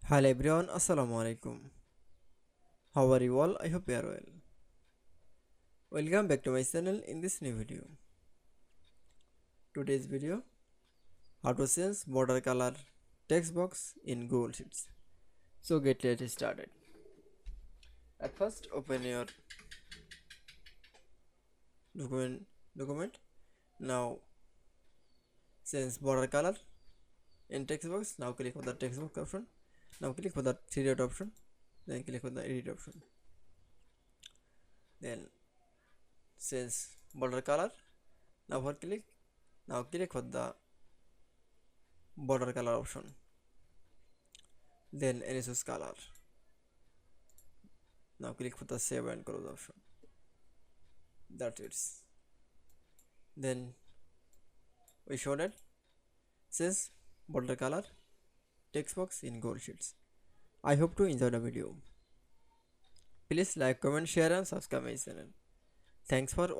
Hello everyone, Assalamu Walaikum. How are you all? I hope you are well. Welcome back to my channel in this new video. Today's video, how to change border color text box in Google Sheets. So let's started. At first open your document. Now change border color in text box. Now click on the text box option. Now click for the three dot option. Then click on the edit option. Then change border color. Now click for the border color option. Then choose color. Now click for the save and close option. That's it. Then we showed it says border color text box in Google Sheets. I hope to enjoy the video. Please like, comment, share and subscribe my channel. Thanks for watching.